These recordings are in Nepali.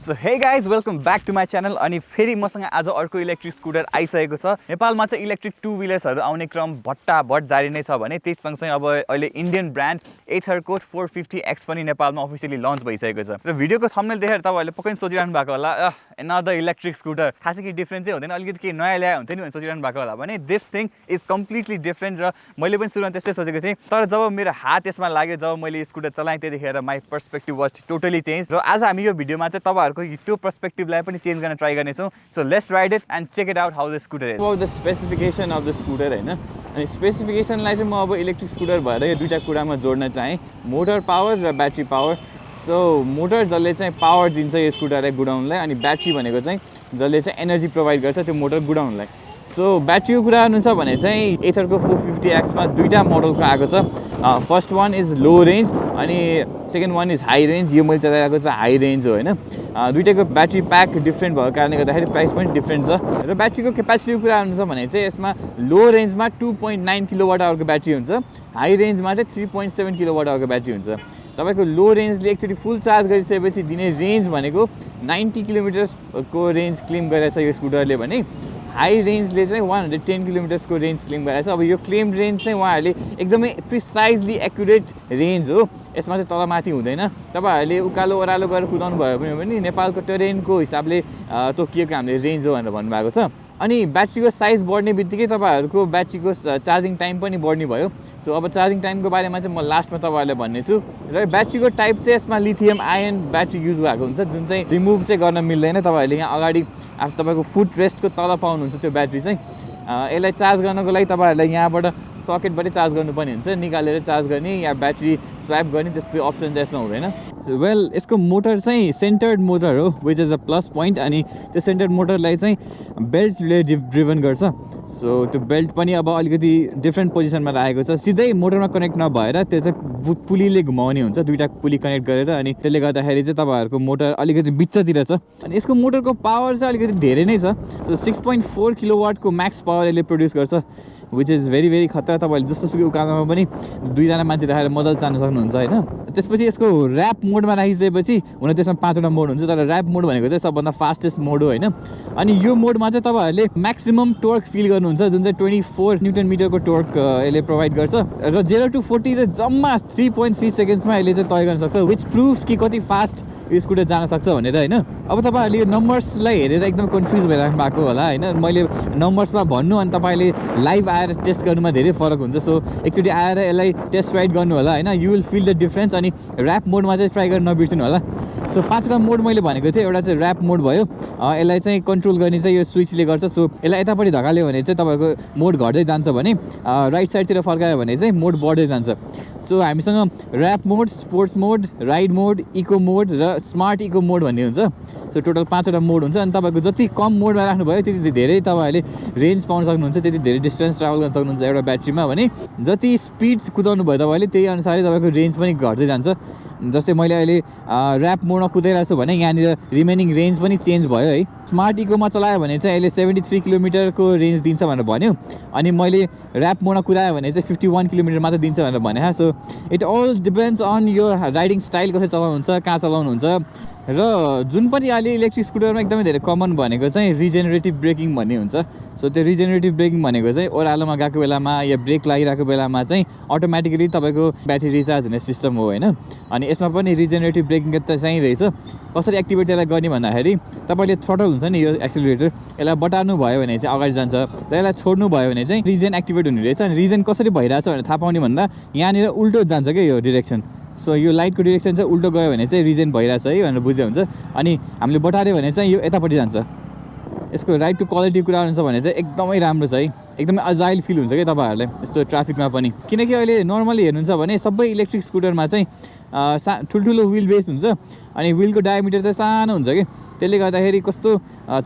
So hey guys welcome back to my channel. अनि फेरि मसँग आज अर्को इलेक्ट्रिक स्कुटर आइसकेको छ। नेपालमा चाहिँ इलेक्ट्रिक टु व्हिलर्सहरू आउने क्रम भट्टाभट जारी नै छ भने त्यस सँगसँगै अब अहिले इन्डियन ब्रान्ड एथरको 450X पनि नेपालमा अफिसियली लन्च भइसकेको छ। र भिडियोको थम्बनेल देखेर तपाईँहरूले पक्कै सोचिरहनु भएको होला एनदर इलेक्ट्रिक स्कुटर, खासै केही डिफ्रेन्स चाहिँ हुँदैन, अलिकति केही नयाँ ल्याए हुन्थ्यो नि भनेर सोचिरहनु भएको होला भने this thing is completely different. र मैले पनि सुरुमा त्यस्तै सोचेको थिएँ, तर जब मेरो हात यसमा लाग्यो, जब मैले स्कुटर चलाएँ त्यतिखेर my perspective was totally change. र आज हामी यो भिडियोमा चाहिँ तपाईँहरूको त्यो पर्सपेक्टिभलाई पनि चेन्ज गर्न ट्राई गर्नेछौँ। So let's ride it and check it out how the scooter is. About the specification of the scooter होइन, अनि स्पेसिफिकेसनलाई चाहिँ म अब इलेक्ट्रिक स्कुटर भएर यो दुईवटा कुरामा जोड्न चाहेँ, मोटर पावर र ब्याट्री पावर। सो मोटर जसले चाहिँ पावर दिन्छ यो स्कुटरलाई गुडाउनलाई, अनि ब्याट्री भनेको चाहिँ जसले चाहिँ एनर्जी प्रोभाइड गर्छ त्यो मोटर गुडाउनलाई। सो ब्याट्रीको कुरा गर्नु छ भने चाहिँ एथरको 450X मा दुईवटा मोडलको आएको छ। First one is low range अनि second one is high range. यो मैले चलाएको चाहिँ हाई रेन्ज हो होइन। दुइटाको ब्याट्री प्याक डिफ्रेन्ट भएको कारणले गर्दाखेरि प्राइस पनि डिफ्रेन्ट छ। र ब्याट्रीको क्यापेसिटीको कुरा गर्नु छ भने चाहिँ यसमा लो रेन्जमा 2.9 किलोवाट आवरको ब्याट्री हुन्छ, हाई रेन्जमा चाहिँ 3.7 किलोवाट आवरको ब्याट्री हुन्छ। तपाईँको लो रेन्जले एकचोटि फुल चार्ज गरिसकेपछि दिने रेन्ज भनेको 90 किलोमिटर्सको रेन्ज क्लेम गरेको छ यो स्कुटरले भने हाई रेन्जले चाहिँ 110 किलोमिटर्सको रेन्ज क्लेम गरेको छ। अब यो क्लेम रेन्ज चाहिँ उहाँहरूले एकदमै प्रिसाइजली एक्युरेट रेन्ज हो, यसमा चाहिँ तलमाथि हुँदैन। तपाईँहरूले उकालो ओह्रालो गरेर कुदाउनु भयो भने नेपालको टेरेनको हिसाबले तोकिएको हामीले रेन्ज हो भनेर भन्नुभएको छ। अनि ब्याट्रीको साइज बढ्ने बित्तिकै तपाईँहरूको ब्याट्रीको चार्जिङ टाइम पनि बढ्ने भयो। सो अब चार्जिङ टाइमको बारेमा चाहिँ म लास्टमा तपाईँहरूलाई भन्नेछु। र ब्याट्रीको टाइप चाहिँ यसमा लिथियम आयन ब्याट्री युज भएको हुन्छ, जुन चाहिँ रिमुभ चाहिँ गर्न मिल्दैन। तपाईँहरूले यहाँ अगाडि तपाईँको फुट रेस्टको तल पाउनुहुन्छ त्यो ब्याट्री चाहिँ। यसलाई चार्ज गर्नको लागि तपाईँहरूलाई यहाँबाट सकेटबाटै चार्ज गर्नुपर्ने हुन्छ, निकालेर चार्ज गर्ने या ब्याट्री स्वाप गर्ने त्यस्तो अप्सन चाहिँ यसमा हुँदैन। वेल यसको मोटर चाहिँ सेन्टर्ड मोटर हो, which is a plus point. अनि त्यो सेन्टर्ड मोटरलाई चाहिँ बेल्टले ड्रिभन गर्छ। सो त्यो बेल्ट पनि अब अलिकति डिफ्रेन्ट पोजिसनमा राखेको छ, सिधै मोटरमा कनेक्ट नभएर त्यो चाहिँ पुलीले घुमाउने हुन्छ, दुईवटा पुली कनेक्ट गरेर। अनि त्यसले गर्दाखेरि चाहिँ तपाईँहरूको मोटर अलिकति बिचतिर छ। अनि यसको मोटरको पावर चाहिँ अलिकति धेरै नै छ। सो 6.4 किलोवाटको म्याक्स पावर यसले प्रड्युस गर्छ, विच इज भेरी भेरी खतरा। तपाईँहरूले जस्तो सुकै उकालोमा पनि दुईजना मान्छे राखेर मजाले चाहन सक्नुहुन्छ होइन। त्यसपछि यसको ऱ्याप मोडमा राखिसकेपछि हुन त्यसमा 5वटा मोड हुन्छ, तर ऱ्याप मोड भनेको चाहिँ सबभन्दा फास्टेस्ट मोड हो होइन। अनि यो मोडमा चाहिँ तपाईँहरूले म्याक्सिमम टोर्क फिल गर्नुहुन्छ, जुन चाहिँ 24 न्युटन मिटरको टोर्क यसले प्रोभाइड गर्छ। र 0 to 40 चाहिँ जम्मा 3.3 सेकेन्ड्समा यसले चाहिँ तय गर्न सक्छ, विच प्रुभ्स कि कति फास्ट यो स्कुटर जान सक्छ भनेर होइन। अब तपाईँहरूले यो नम्बर्सलाई हेरेर एकदम कन्फ्युज भइराख्नु भएको होला होइन। मैले नम्बर्समा भन्नु अनि तपाईँले लाइभ आएर टेस्ट गर्नुमा धेरै फरक हुन्छ। सो एकचोटि आएर यसलाई टेस्ट राइड गर्नु होला होइन, you will feel the difference. अनि ऱ्याप मोडमा चाहिँ ट्राई गर्न नबिर्सिनु होला। सो 5वटा मोड मैले भनेको थिएँ, एउटा चाहिँ ऱ्याप मोड भयो, यसलाई चाहिँ कन्ट्रोल गर्ने चाहिँ यो स्विचले गर्छ। सो यसलाई यतापट्टि धकाल्यो भने चाहिँ तपाईँको मोड घट्दै जान्छ भने राइट साइडतिर फर्कायो भने चाहिँ मोड बढ्दै जान्छ। सो हामीसँग ऱ्याप मोड, स्पोर्ट्स मोड, राइड मोड, इको मोड र स्मार्ट इको मोड भन्ने हुन्छ। सो टोटल 5वटा मोड हुन्छ। अनि तपाईँको जति कम मोडमा राख्नुभयो त्यति धेरै तपाईँहरूले रेन्ज पाउन सक्नुहुन्छ, त्यति धेरै डिस्टेन्स ट्राभल गर्न सक्नुहुन्छ एउटा ब्याट्रीमा भने। जति स्पिड कुदाउनु भयो तपाईँले त्यही अनुसारले तपाईँको रेन्ज पनि घट्दै जान्छ। जस्तै मैले अहिले ऱ्याप मोडमा कुदाइरहेको छु भने यहाँनिर रिमेनिङ रेन्ज पनि चेन्ज भयो है। स्मार्ट इकोमा चलायो भने चाहिँ अहिले 73 किलोमिटरको रेन्ज दिन्छ भनेर भन्यो, अनि मैले ऱ्याप मोडमा कुदायो भने चाहिँ 51 किलोमिटर मात्र दिन्छ भनेर भने। So it all depends on यो राइडिङ स्टाइल कसरी चलाउनुहुन्छ, कहाँ चलाउनुहुन्छ। र जुन पनि अहिले इलेक्ट्रिक स्कुटरमा एकदमै धेरै कमन भनेको चाहिँ रिजेनेरेटिभ ब्रेकिङ भन्ने हुन्छ। सो त्यो रिजेनेरेटिभ ब्रेकिङ भनेको चाहिँ ओह्रालोमा गएको बेलामा या ब्रेक लागिरहेको बेलामा चाहिँ अटोमेटिकली तपाईँको ब्याट्री रिचार्ज हुने सिस्टम हो होइन। अनि यसमा पनि रिजेनेरेटिभ ब्रेकिङ त चाहिँ रहेछ। कसरी एक्टिभेट त्यसलाई गर्ने भन्दाखेरि तपाईँले थ्रोटल हुन्छ नि यो एक्सिलरेटर, यसलाई बटार्नु भयो भने चाहिँ अगाडि जान्छ, र यसलाई छोड्नु भयो भने चाहिँ रिजन एक्टिभेट हुने रहेछ। अनि रिजन कसरी भइरहेछ भनेर थाहा पाउने भन्दा यहाँनिर उल्टो जान्छ क्या यो डिरेक्सन। सो यो लाइटको डिरेक्सन चाहिँ उल्टो गयो भने चाहिँ रिजन भइरहेछ है भनेर बुझ्यो हुन्छ। अनि हामीले बटार्यो भने चाहिँ यो यतापट्टि जान्छ। यसको राइडको क्वालिटी कुरा गर्नु छ भने चाहिँ एकदमै राम्रो छ है, एकदमै अजाइल फिल हुन्छ क्या तपाईँहरूलाई यस्तो ट्राफिकमा पनि। किनकि अहिले नर्मली हेर्नुहुन्छ भने सबै इलेक्ट्रिक स्कुटरमा चाहिँ ठुल्ठुलो विल बेस हुन्छ, अनि विलको डायमिटर चाहिँ सानो हुन्छ कि, त्यसले गर्दाखेरि कस्तो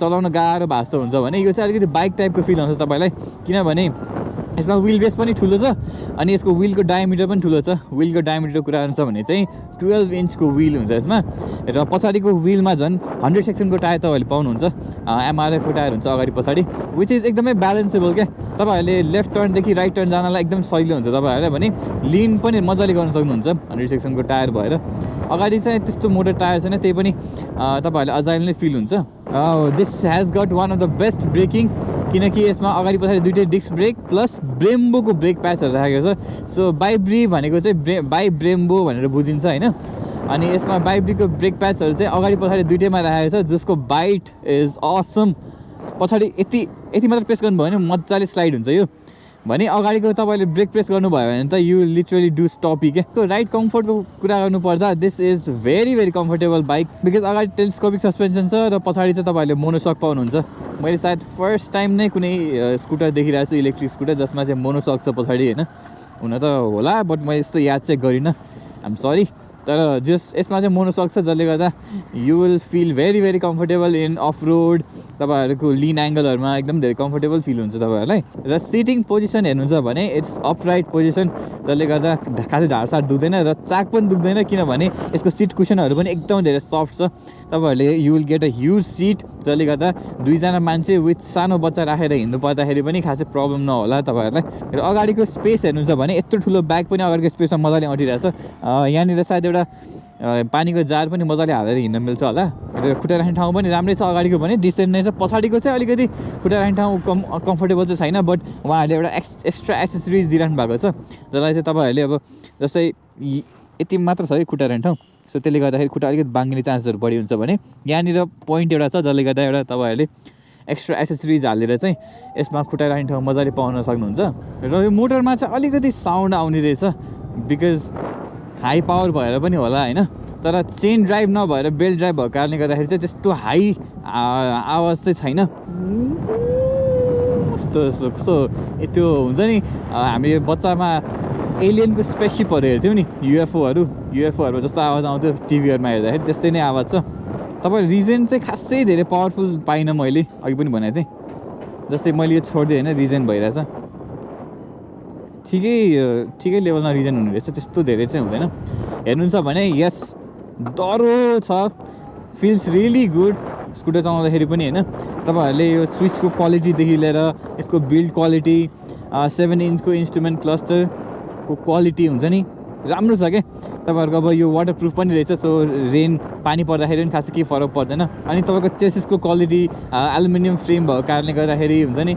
चलाउन गाह्रो भास्तो हुन्छ भने यो चाहिँ अलिकति बाइक टाइपको फिल हुन्छ तपाईँलाई। किनभने यसमा विल बेस पनि ठुलो छ अनि यसको विलको डायमिटर पनि ठुलो छ। विलको डायमिटरको कुरा गर्नु छ भने चाहिँ 12 इन्चको विल हुन्छ यसमा र पछाडिको विलमा झन् 100 सेक्सनको टायर तपाईँहरूले पाउनुहुन्छ। एमआरएफको टायर हुन्छ अगाडि पछाडि, विच इज एकदमै ब्यालेन्सेबल क्या। तपाईँहरूले लेफ्ट टर्नदेखि राइट टर्न जानलाई एकदम सजिलो हुन्छ तपाईँहरूलाई भने लिन पनि मजाले गर्न सक्नुहुन्छ 100 सेक्सनको टायर भएर। अगाडि चाहिँ त्यस्तो मोटर टायर छैन, त्यही पनि तपाईँहरूले अजाइल नै फिल हुन्छ। This has got one of the best braking, किनकि यसमा अगाडि पछाडि दुइटै डिस्क ब्रेक प्लस ब्रेम्बोको ब्रेक प्याचहरू राखेको छ। सो बाइब्री भनेको चाहिँ बाई ब्रेम्बो भनेर बुझिन्छ होइन। अनि यसमा बाइब्रीको ब्रेक प्याचहरू चाहिँ अगाडि पछाडि दुइटैमा राखेको छ, जसको बाइट इज असम। पछाडि यति मात्र प्रेस गर्नुभयो भने मजाले स्लाइड हुन्छ यो। भने अगाडिको तपाईँले ब्रेक प्रेस गर्नुभयो भने त यु लिटरली डु स्टपी क्या। त्यो राइड कम्फर्टको कुरा गर्नुपर्दा this is very very comfortable bike, because अगाडि टेलिस्कोपिक सस्पेन्सन छ र पछाडि चाहिँ तपाईँहरूले मोनोसक पाउनुहुन्छ। मैले सायद फर्स्ट टाइम नै कुनै स्कुटर देखिरहेको छु इलेक्ट्रिक स्कुटर जसमा चाहिँ मोनोसक छ पछाडि होइन। हुन त होला बट मैले यस्तो याद चाहिँ गरिनँ, आइएम सरी। तर यसमा चाहिँ मोनोसक छ जसले गर्दा you will feel very very comfortable in off road. तपाईँहरूको लिन एङ्गलहरूमा एकदम धेरै कम्फर्टेबल फिल हुन्छ तपाईँहरूलाई। र सिटिङ पोजिसन हेर्नुहुन्छ भने इट्स अपराइट पोजिसन, जसले गर्दा खासै ढाडसाड दुख्दैन र चाक पनि दुख्दैन, किनभने यसको सिट कुसनहरू पनि एकदम धेरै सफ्ट छ। तपाईँहरूले you will get a huge seat, जसले गर्दा दुईजना मान्छे विथ सानो बच्चा राखेर हिँड्नु पर्दाखेरि पनि खासै प्रब्लम नहोला तपाईँहरूलाई। र अगाडिको स्पेस हेर्नुहुन्छ भने यत्रो ठुलो ब्याग पनि अगाडिको स्पेसमा मजाले अँटिरहेछ। यहाँनिर सायद एउटा पानीको जार पनि मजाले हालेर हिँड्न मिल्छ होला। र खुट्टा राख्ने ठाउँ पनि राम्रै छ, अगाडिको भने डिसेन्ट नै छ। पछाडिको चाहिँ अलिकति खुट्टा राख्ने ठाउँ कम्फर्टेबल चाहिँ छैन, बट उहाँहरूले एउटा एक्स्ट्रा एक्सेसरिज दिइराख्नु भएको छ, जसलाई चाहिँ तपाईँहरूले अब जस्तै यति मात्र छ है खुट्टा राख्ने ठाउँ। सो त्यसले गर्दाखेरि खुट्टा अलिकति बाङ्गिने चान्सहरू बढी हुन्छ भने यहाँनिर पोइन्ट एउटा छ, जसले गर्दा एउटा तपाईँहरूले एक्स्ट्रा एक्सेसरिज हालेर चाहिँ यसमा खुट्टा राख्ने ठाउँ मजाले पाउन सक्नुहुन्छ। र यो मोटरमा चाहिँ अलिकति साउन्ड आउने रहेछ, बिकज हाई पावर भएर पनि होला होइन। तर चेन ड्राइभ नभएर बेल्ट ड्राइभ भएको कारणले गर्दाखेरि चाहिँ त्यस्तो हाई आवाज चाहिँ छैन। कस्तो त्यो हुन्छ नि, हामीले बच्चामा एलियनको स्पेससिपहरू हेर्थ्यौँ नि, युएफओहरू जस्तो आवाज आउँथ्यो टिभीहरूमा हेर्दाखेरि, त्यस्तै नै आवाज छ। तपाईँ रिजन चाहिँ खासै धेरै पावरफुल पाइनँ मैले, अघि पनि भनेको थिएँ। जस्तै मैले यो छोडिदिएँ होइन, रिजन भइरहेछ ठिकै लेभलमा रिजन हुने रहेछ, त्यस्तो धेरै चाहिँ हुँदैन। हेर्नुहुन्छ भने यस डह्रो छ, फिल्स रियली गुड स्कुटर चलाउँदाखेरि पनि होइन। तपाईँहरूले यो स्विचको क्वालिटीदेखि लिएर यसको बिल्ड क्वालिटी, 7 इन्चको इन्स्ट्रुमेन्ट क्लस्टरको क्वालिटी हुन्छ नि राम्रो छ क्या। तपाईँहरूको अब यो वाटरप्रुफ पनि रहेछ, सो रेन पानी पर्दाखेरि पनि खासै केही फरक पर्दैन। अनि तपाईँको चेसिसको क्वालिटी एल्युमिनियम फ्रेम भएको कारणले गर्दाखेरि हुन्छ नि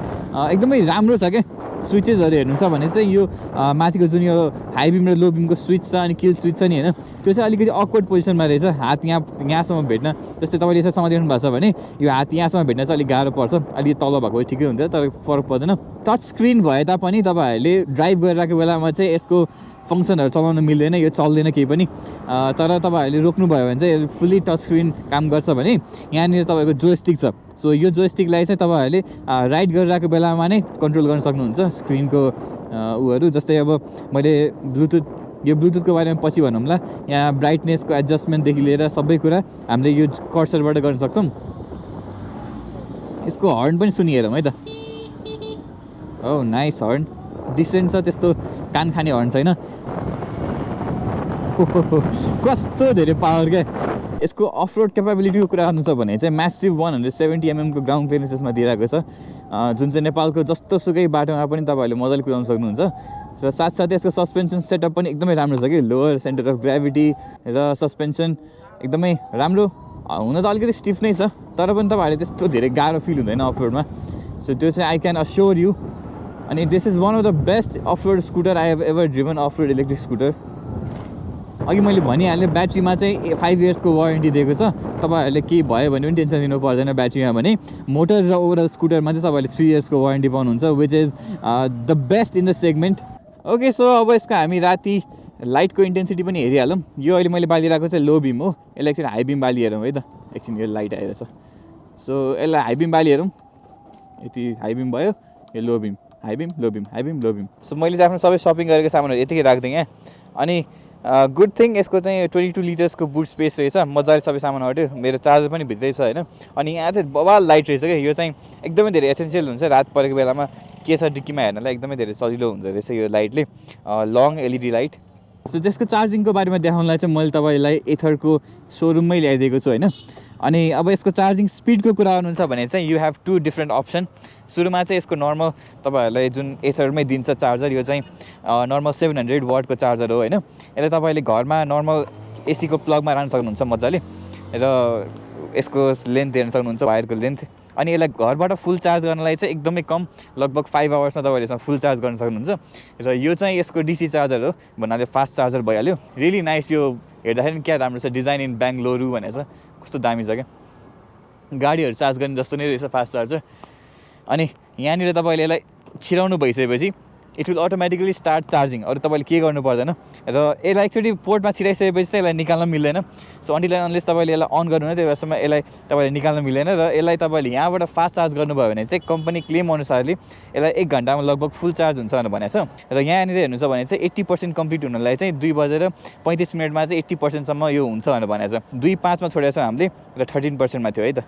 एकदमै राम्रो छ क्या। स्विचेसहरू हेर्नु छ भने चाहिँ यो माथिको जुन यो हाई बिम र लो बिमको स्विच छ अनि किल स्विच छ नि होइन, त्यो चाहिँ अलिकति अक्वर्ड पोजिसनमा रहेछ, हात यहाँसम्म भेट्न। जस्तै तपाईँले यसरी समातिरहनु भएको छ भने यो हात यहाँसम्म भेट्न चाहिँ अलिक गाह्रो पर्छ, अलिकति तल भएको ठिकै हुन्छ, तर फरक पर्दैन। टच स्क्रिन भए तापनि तपाईँहरूले ड्राइभ गरिरहेको बेलामा चाहिँ यसको फङ्सनहरू चलाउन मिल्दैन, यो चल्दैन केही पनि। तर तपाईँहरूले रोक्नुभयो भने चाहिँ फुल्ली टच स्क्रिन काम गर्छ भने यहाँनिर तपाईँको जोयस्टिक छ। सो यो जोयस्टिकलाई चाहिँ तपाईँहरूले राइड गरिरहेको बेलामा नै कन्ट्रोल गर्न सक्नुहुन्छ स्क्रिनको उहरू। जस्तै अब मैले ब्लुटुथको बारेमा पछि भनौँला। यहाँ ब्राइटनेसको एडजस्टमेन्टदेखि लिएर सबै कुरा हामीले यो कर्सरबाट गर्न सक्छौँ। यसको हर्न पनि सुनिहेरौँ है त। ओ नाइस हर्न, डिसेन्ट छ, त्यस्तो कान खाने हर्न छैन। कस्तो धेरै पावर क्या। यसको अफरोड क्यापेबिलिटीको कुरा गर्नु छ भने चाहिँ म्यासिभ 170 mm को ग्राउन्ड क्लियरेन्स यसमा दिइरहेको छ, जुन चाहिँ नेपालको जस्तो सुकै बाटोमा पनि तपाईँहरूले मजाले कुदाउन सक्नुहुन्छ। र साथसाथै यसको सस्पेन्सन सेटअप पनि एकदमै राम्रो छ कि, लोवर सेन्टर अफ ग्राभिटी र सस्पेन्सन एकदमै राम्रो। हुन त अलिकति स्टिफ नै छ, तर पनि तपाईँहरूले त्यस्तो धेरै गाह्रो फिल हुँदैन अफरोडमा। सो त्यो चाहिँ आई क्यान अस्योर यु। अनि this is one of the best offroad scooter I have ever driven, offroad electric scooter. अघि मैले भनिहालेँ ब्याट्रीमा चाहिँ 5 इयर्सको वारेन्टी दिएको छ। तपाईँहरूले केही भयो भने पनि टेन्सन दिनु पर्दैन ब्याट्रीमा भने। मोटर र ओभरअल स्कुटरमा चाहिँ तपाईँहरूले 3 इयर्सको वारेन्टी पाउनुहुन्छ, which is the best in the segment. Okay, so अब यसको हामी राति लाइटको इन्टेन्सिटी पनि हेरिहालौँ। यो अहिले मैले बालिरहेको चाहिँ लो बिम हो, यसलाई एकछिन हाई बिम बाली हेरौँ है त। एकछिन यो लाइट आइरहेछ, सो यसलाई हाई बिम बाली हेरौँ। यति हाई बिम भयो, यो लो बिम, हाई बिम लो बिम, हाई बिम लो बिम। सो मैले चाहिँ आफ्नो सबै सपिङ गरेको सामानहरू यतिकै राखिदिएँ यहाँ। अनि गुड थिङ यसको चाहिँ 22 लिटर्सको बुट स्पेस रहेछ, मजाले सबै सामान अट्यो, मेरो चार्जर पनि भित्रै छ होइन। अनि यहाँ चाहिँ बबाल लाइट रहेछ क्या, यो चाहिँ एकदमै धेरै एसेन्सियल हुन्छ रात परेको बेलामा के छ डिक्कीमा हेर्नलाई एकदमै धेरै सजिलो हुन्छ रहेछ यो लाइटले, लङ एलइडी लाइट। सो त्यसको चार्जिङको बारेमा देखाउनलाई चाहिँ मैले तपाईँलाई एथरको सोरुममै ल्याइदिएको छु होइन। अनि अब यसको चार्जिङ स्पिडको कुरा गर्नुहुन्छ भने चाहिँ यु हेभ 2 डिफ्रेन्ट अप्सन। सुरुमा चाहिँ यसको नर्मल तपाईँहरूलाई जुन एथरमै दिन्छ चार्जर, यो चाहिँ नर्मल 700 वाटको चार्जर हो होइन। यसले तपाईँले घरमा नर्मल एसीको प्लगमा राख्न सक्नुहुन्छ मजाले, र यसको लेन्थ हेर्न सक्नुहुन्छ, वायरको लेन्थ। अनि यसलाई घरबाट फुल चार्ज गर्नलाई चाहिँ एकदमै कम, लगभग 5 आवर्समा तपाईँले यसमा फुल चार्ज गर्न सक्नुहुन्छ। र यो चाहिँ यसको डिसी चार्जर हो भन्नाले फास्ट चार्जर भइहाल्यो। रियली नाइस, यो हेर्दाखेरि क्या राम्रो छ, डिजाइन इन बेङ्गलोरू भनेर छ, कस्तो दामी छ क्या, गाडीहरू चार्ज गर्ने जस्तो नै रहेछ फास्ट चार्जर। अनि यहाँनिर तपाईँले यसलाई छिराउनु भइसकेपछि it will automatically start charging, अरू तपाईँले के गर्नु पर्दैन। र यसलाई एकचोटि पोर्टमा छिराइसकेपछि चाहिँ यसलाई निकाल्न मिल्दैन। सो अनटिल अनलेस तपाईँले यसलाई अन गर्नु हुँदैन त्यो बेलासम्म यसलाई तपाईँले निकाल्न मिल्दैन। र यसलाई तपाईँले यहाँबाट फास्ट चार्ज गर्नुभयो भने चाहिँ कम्पनी क्लेम अनुसारले यसलाई 1 घन्टामा लगभग फुल चार्ज हुन्छ भनेर भनेको छ। र यहाँनिर हेर्नु छ भने चाहिँ 80% कम्प्लिट हुनलाई चाहिँ 2:35 चाहिँ 80%सम्म यो हुन्छ भनेर भनेको छ। 2:05 छोडेको छौँ हामीले, र 13%मा थियो है त।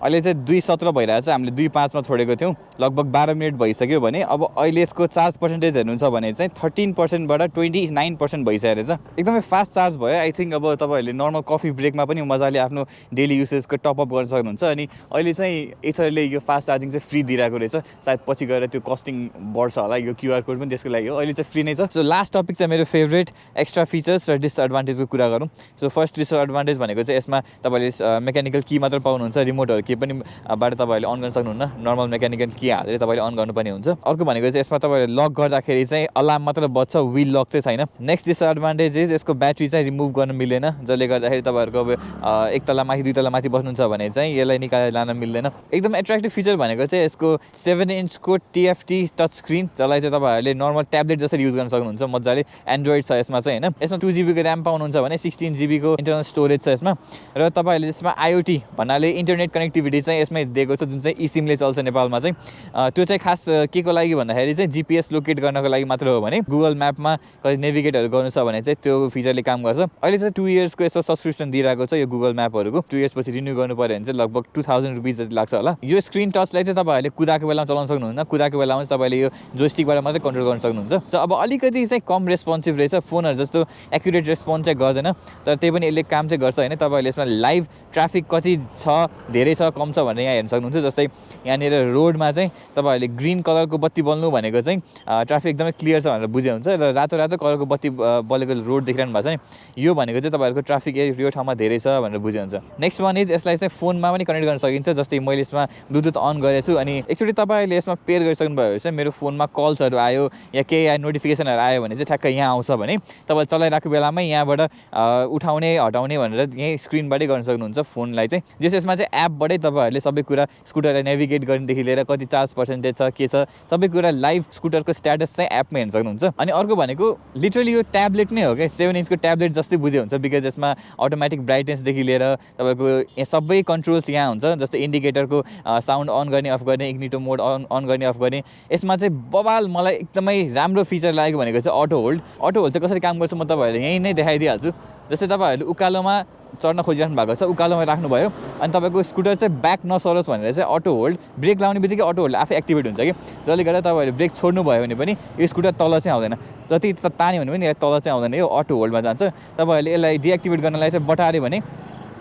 अहिले चाहिँ 2:17 भइरहेछ, हामीले 2:05 छोडेको थियौँ, लगभग 12 मिनट भइसक्यो भने अब अहिले यसको चार्ज पर्सेन्टेज हेर्नुहुन्छ भने चाहिँ 13%बाट 29% भइसकेको रहेछ, एकदमै फास्ट चार्ज भयो। आई थिङ्क अब तपाईँहरूले नर्मल कफी ब्रेकमा पनि मजाले आफ्नो डेली युसेजको टपअप गर्न सक्नुहुन्छ। अनि अहिले चाहिँ एथरले यो फास्ट चार्जिङ चाहिँ फ्री दिइरहेको रहेछ, सायद पछि गएर त्यो कस्टिङ बढ्छ होला, यो क्युआर कोड पनि त्यसको लागि हो, अहिले चाहिँ फ्री नै छ। सो लास्ट टपिक चाहिँ मेरो फेभरेट एक्स्ट्रा फिचर्स र डिसएडभान्टेजको कुरा गरौँ। सो फर्स्ट डिसएडभान्टेज भनेको चाहिँ यसमा तपाईँले मेकानिकल की मात्र पाउनुहुन्छ, रिमोटहरू के पनि बाट तपाईँहरूले अन गर्न सक्नुहुन्न, नर्मल मेकानिकल की हालेर तपाईँले अन गर्नुपर्ने हुन्छ। अर्को भनेको चाहिँ यसमा तपाईँले लक गर्दाखेरि चाहिँ अलार्म मात्र बज्छ, विल लक चाहिँ छैन। नेक्स्ट डिसएडभान्टेज इज यसको ब्याट्री चाहिँ रिमुभ गर्न मिल्दैन, जसले गर्दाखेरि तपाईँहरूको अब 1 तला माथि 2 तला माथि बस्नुहुन्छ भने चाहिँ यसलाई निकालेर लान मिल्दैन। एकदम एट्र्याक्टिभ फिचर भनेको चाहिँ यसको 7 इन्चको TFT टच स्क्रिन, जसलाई चाहिँ तपाईँहरूले नर्मल ट्याब्लेट जसरी युज गर्न सक्नुहुन्छ मजाले। एन्ड्रोइड छ यसमा चाहिँ होइन, यसमा 2 GB को ऱ्याम पाउनुहुन्छ भने 16 GB को इन्टरनल स्टोरेज छ यसमा। र तपाईँहरूले यसमा IoT भन्नाले इन्टरनेट कनेक्टिभिटी चाहिँ यसमै दिएको छ, जुन चाहिँ eSIM-ले चल्छ नेपालमा चाहिँ। त्यो चाहिँ खास के को लागि भन्दाखेरि चाहिँ GPS लोकेट गर्नको लागि मात्र हो भने गुगल म्यापमा कहिले नेभिगेटहरू गर्नु छ भने चाहिँ त्यो फिचरले काम गर्छ। अहिले चाहिँ 2 इयर्सको यसो सब्सक्रिप्सन दिइरहेको छ यो गुगल म्यापहरूको, 2 इयर्स पछि रिन्यू गर्नु पऱ्यो भने चाहिँ लगभग 2000 रुपिस जति लाग्छ होला। यो स्क्रिन टचलाई चाहिँ तपाईँहरूले कुदाएको बेलामा चलाउन सक्नुहुन्न, कुदाएको बेलामा चाहिँ तपाईँले यो जोइस्टिकबाट मात्रै कन्ट्रोल गर्न सक्नुहुन्छ। त अब अलिकति चाहिँ कम रेस्पोन्सिभ रहेछ, फोनहरू जस्तो एक्युरेट रेस्पोन्स चाहिँ गर्दैन, तर त्यही पनि यसले काम चाहिँ गर्छ होइन। तपाईँहरूले यसमा लाइभ ट्राफिक कति छ, धेरै छ, कम छ भनेर यहाँ हेर्न सक्नुहुन्छ। जस्तै यहाँनिर रोडमा चाहिँ तपाईँहरूले ग्रिन कलरको बत्ती बल्नु भनेको चाहिँ ट्राफिक एकदमै क्लियर छ भनेर बुझे हुन्छ, र रातो रातो कलरको बत्ती बलेको रोड देखिरहनु भएको छ नि, यो भनेको चाहिँ तपाईँहरूको ट्राफिक यो ठाउँमा धेरै छ भनेर बुझे हुन्छ। नेक्स्ट वान इज यसलाई चाहिँ फोनमा पनि कनेक्ट गर्न सकिन्छ। जस्तै मैले यसमा ब्लुटुथ अन गरेको छु, अनि एकचोटि तपाईँले यसमा पेयर गरिसक्नु भयो भने चाहिँ मेरो फोनमा कल्सहरू आयो या केही नोटिफिकेसनहरू आयो भने चाहिँ ठ्याक्क यहाँ आउँछ भने तपाईँले चलाइरहेको बेलामै यहाँबाट उठाउने हटाउने भनेर यहीँ स्क्रिनबाटै गर्न सक्नुहुन्छ फोनलाई चाहिँ। जस यसमा चाहिँ एपबाटै तपाईँहरूले सबै कुरा स्कुटरलाई नेभिगेट गर्नेदेखि लिएर कति चार्ज पर्सेन्टेज छ के छ सबै कुरा लाइभ स्कुटरको स्ट्याटस चाहिँ एपमा हेर्न सक्नुहुन्छ। अनि अर्को भनेको लिटरली यो ट्याब्लेट नै हो क्या, 7 इन्चको ट्याब्लेट जस्तै बुझे हुन्छ, बिकज यसमा अटोमेटिक ब्राइटनेसदेखि लिएर तपाईँको यहाँ सबै कन्ट्रोल्स यहाँ हुन्छ। जस्तै इन्डिकेटरको साउन्ड अन गर्ने अफ गर्ने, इग्निटो मोड अन गर्ने अफ गर्ने। यसमा चाहिँ बबाल मलाई एकदमै राम्रो फिचर लागेको भनेको चाहिँ अटो होल्ड। अटो होल्ड चाहिँ कसरी काम गर्छ म तपाईँहरूले यहीँ नै देखाइदिइहाल्छु। जस्तै तपाईँहरूले उकालोमा चढ्न खोजिराख्नु भएको छ, उकालोमा राख्नुभयो अनि तपाईँको स्कुटर चाहिँ ब्याक नसरोस् भनेर चाहिँ अटो होल्ड, ब्रेक लाउने बित्तिकै अटो होल्ड आफै एक्टिभेट हुन्छ कि, जसले गर्दा तपाईँहरूले ब्रेक छोड्नुभयो भने पनि यो स्कुटर तल चाहिँ आउँदैन, जति तान्यो भने पनि तल चाहिँ आउँदैन, यो अटो होल्डमा जान्छ। तपाईँहरूले यसलाई डिएक्टिभेट गर्नलाई चाहिँ बटार्यो भने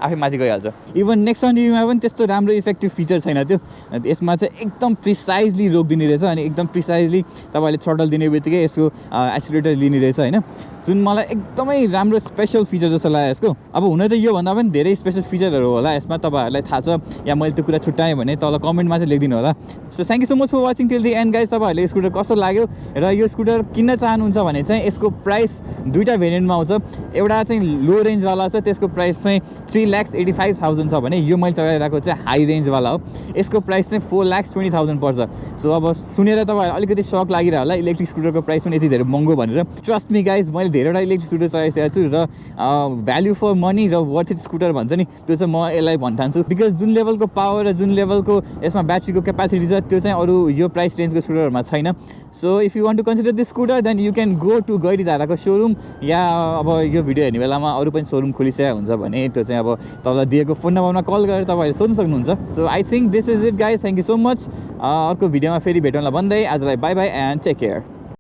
आफै माथि गइहाल्छ। इभन नेक्स्ट अन युमा पनि त्यस्तो राम्रो इफेक्टिभ फिचर छैन त्यो, यसमा चाहिँ एकदम प्रिसाइजली रोकिदिने रहेछ अनि एकदम प्रिसाइजली तपाईँले थ्रोटल दिने बित्तिकै यसको एक्सिलेटर लिने रहेछ होइन, जुन मलाई एकदमै राम्रो स्पेसल फिचर जस्तो लाग्यो यसको। अब हुन त योभन्दा पनि धेरै स्पेसल फिचरहरू होला यसमा, तपाईँहरूलाई थाहा छ या मैले त्यो कुरा छुट्याएँ भने तल कमेन्टमा चाहिँ लेखिदिनु होला। So thank you so much for watching till the end guys. तपाईँहरूले स्कुटर कस्तो लाग्यो र यो स्कुटर किन्न चाहनुहुन्छ भने चाहिँ यसको प्राइस 2टा भेरिएन्टमा आउँछ। एउटा चाहिँ लो रेन्जवाला छ, त्यसको प्राइस चाहिँ 3,85,000 छ भने यो मैले चलाइरहेको चाहिँ हाई रेन्जवाला हो, यसको प्राइस चाहिँ 4,20,000 पर्छ। सो अब सुनेर तपाईँहरूलाई अलिकति सक लागिरह होला इलेक्ट्रिक स्कुटरको प्राइस पनि यति धेरै महँगो भनेर। ट्रस्ट मी गाइज, मैले धेरैवटा इलेक्ट्रिक स्कुटर चलाइसकेको छु र भ्याल्यु फर मनी र वर्थ इट स्कुटर भन्छ नि त्यो चाहिँ म यसलाई भन्ठान्छु बिकज जुन लेभलको पावर र जुन लेभलको यसमा ब्याट्रीको क्यापासिटी छ त्यो चाहिँ अरू यो प्राइस रेन्जको स्कुटरहरूमा छैन so if you want to consider this scooter then you can go to गैरीधाराको सोरुम या अब यो भिडियो हेर्ने बेलामा अरू पनि सोरुम खोलिसकेको हुन्छ भने त्यो चाहिँ अब तपाईँलाई दिएको फोन नम्बरमा कल गरेर तपाईँहरूले सोध्नु सक्नुहुन्छ so I think this is it guys thank you so much अर्को भिडियोमा फेरि भेटौँला भन्दै आजलाई bye bye and take care